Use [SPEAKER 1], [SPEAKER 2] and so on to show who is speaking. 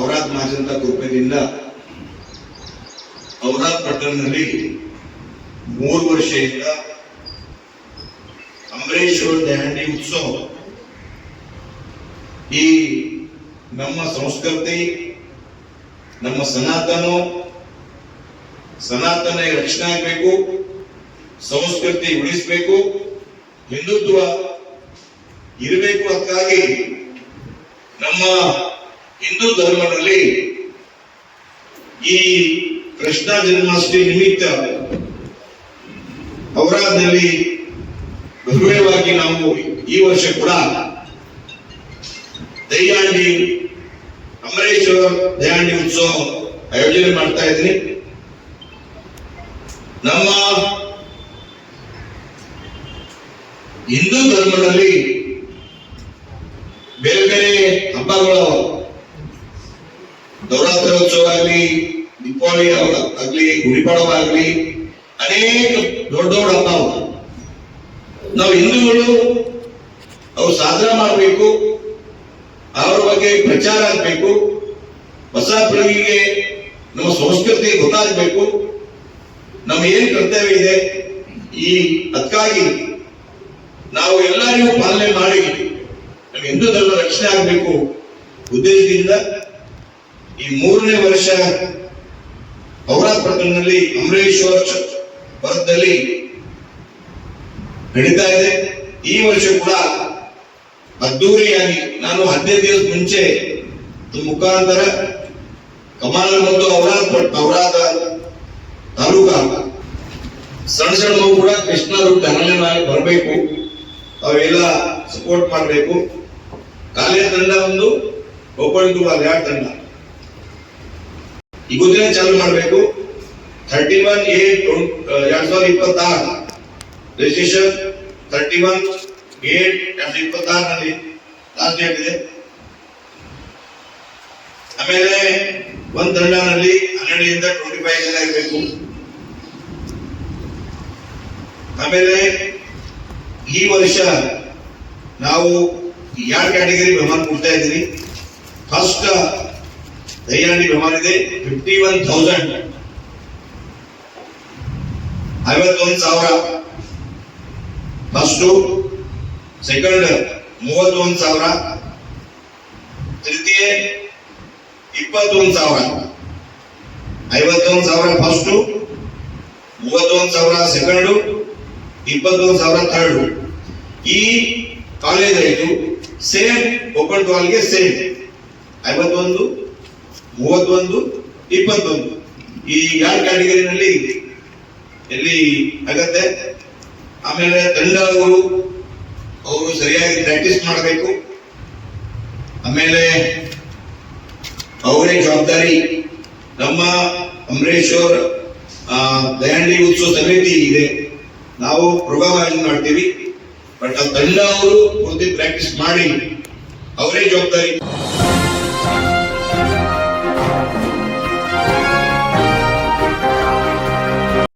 [SPEAKER 1] ಔರಾದ್ ಮಹಾಜನರ ಕೃಪೆಯಿಂದ ಔರಾದ್ ಪಟ್ಟಣದಲ್ಲಿ 3 ವರ್ಷದಿಂದ ಅಂಬರೀಶ್ವರ ದಹಂಡಿ ಉತ್ಸವ ಈ ನಮ್ಮ ಸಂಸ್ಕೃತಿ ನಮ್ಮ ಸನಾತನ ರಕ್ಷಣೆ ಆಗಬೇಕು, ಸಂಸ್ಕೃತಿ ಉಳಿಸಬೇಕು, ಹಿಂದುತ್ವ ಇರಬೇಕು. ಅದಕ್ಕಾಗಿ ನಮ್ಮ ಹಿಂದೂ ಧರ್ಮದಲ್ಲಿ ಈ ಕೃಷ್ಣ ಜನ್ಮಾಷ್ಟಮಿ ನಿಮಿತ್ತ ಔರಾದ್ನಲ್ಲಿ ಭವ್ಯವಾಗಿ ನಾವು ಈ ವರ್ಷ ಕೂಡ ದಹಿಹಂಡಿ ಅಂಬರೀಶ್ವರ ದಹಿಹಂಡಿ ಉತ್ಸವ ಆಯೋಜನೆ ಮಾಡ್ತಾ ಇದ್ದೀನಿ. ನಮ್ಮ ಹಿಂದೂ ಧರ್ಮದಲ್ಲಿ ಬೇರೆ ಬೇರೆ ಹಬ್ಬಗಳು, ನವರಾತ್ರೋತ್ಸವ ಆಗಲಿ, ದೀಪಾವಳಿ ಆಗ್ಲಿ, ಗುಡಿಪಾಡವ ಆಗ್ಲಿ, ಅನೇಕ ದೊಡ್ಡ ದೊಡ್ಡ ಹಬ್ಬ ನಾವು ಹಿಂದೂಗಳು ಅವ್ರು ಸಾಧನೆ ಮಾಡಬೇಕು, ಅವ್ರ ಬಗ್ಗೆ ಪ್ರಚಾರ ಆಗಬೇಕು, ಹೊಸ ಪೀಳಿಗೆಗೆ ನಮ್ಮ ಸಂಸ್ಕೃತಿ ಗೊತ್ತಾಗಬೇಕು, ನಮ್ಮ ಏನ್ ಕರ್ತವ್ಯ ಇದೆ ಈ ಅದಕ್ಕಾಗಿ ನಾವು ಎಲ್ಲರಿಗೂ ಪಾಲನೆ ಮಾಡಿ ನಮ್ಮ ಹಿಂದೂ ಧರ್ಮ ರಕ್ಷಣೆ ಆಗಬೇಕು ಉದ್ದೇಶದಿಂದ ಈ 3ನೇ ವರ್ಷ ಔರಾದ್ ಪಟ್ಟಣದಲ್ಲಿ ಅಂಬರೀಶ್ವರ ಪರ್ವದಲ್ಲಿ ನಡೀತಾ ಇದೆ. ಈ ವರ್ಷ ಕೂಡ ಅದ್ದೂರಿಯಾಗಿ ನಾನು 15 ದಿವಸ ಮುಂಚೆ ಮುಖಾಂತರ ಕಮಾಲ್ ಮತ್ತು ಔರಾದ್ ತಾಲೂಕಾ ಸಣ್ಣ ಮಗು ಕೂಡ ಕೃಷ್ಣ ಧನವಾಗಿ ಬರಬೇಕು, ಅವೆಲ್ಲ ಸಪೋರ್ಟ್ ಮಾಡಬೇಕು. ಕಾಲೇಜ್ ತಂಡ ಒಂದು, ಓಪನ್ ಟು 2 ತಂಡ ಈಗುದೇ ಚಾಲು ಮಾಡಬೇಕು. 31/8/2026 ರಿಜಿಸ್ಟ್ರೇಷನ್ 31/8/2026 ನಲ್ಲಿ ಲಾಸ್ಟ್ ಡೇಟ್ ಇದೆ. ಆಮೇಲೆ ಒಂದು ತಂಡನಲ್ಲಿ 12ರಿಂದ 25 ಜನ ಇರಬೇಕು. ಆಮೇಲೆ ಈ ವರ್ಷ ನಾವು 2 ಕ್ಯಾಟಗರಿ ಬಹುಮಾನ ಕೊಡ್ತಾ ಇದ್ದೀವಿ. ಫಸ್ಟ್ ದಹಿಹಂಡಿ ಬಹುಮಾನ ಇದೆ 51,000 51,000 ಫಸ್ಟ್. ಸೆಕೆಂಡ್ 31,000, ತೃತೀಯ 21,000. 51,000 ಫಸ್ಟ್, 31,000 ಸೆಕೆಂಡ್, 21,000 ಥರ್ಡ್. ಈ ಕಾಲೇಜ್ ಆಯ್ತು ಸೇಮ್ ಓಪನ್ ಟು ಆಲ್ಗೆ ಸೇಮ್ 51, 31, 21 ಈ 2 ಕ್ಯಾಟಗರಿನಲ್ಲಿ ಎಲ್ಲಿ ಆಗತ್ತೆ. ಆಮೇಲೆ ತಂಡ ಅವರು ಸರಿಯಾಗಿ ಪ್ರಾಕ್ಟೀಸ್ ಮಾಡಬೇಕು. ಆಮೇಲೆ ಅವರೇ ಜವಾಬ್ದಾರಿ. ನಮ್ಮ ಅಂಬರೀಶ್ವರ ದಹಿಹಂಡಿ ಉತ್ಸವ ಸಮಿತಿ ಇದೆ, ನಾವು ಪ್ರೋಗ್ರಾಮ್ ಆಯೋಜನೆ ಮಾಡ್ತೀವಿ. ಬಟ್ ಆ ತಂಡ ಅವರು ಪೂರ್ತಿ ಪ್ರಾಕ್ಟೀಸ್ ಮಾಡಿ ಅವರೇ ಜವಾಬ್ದಾರಿ.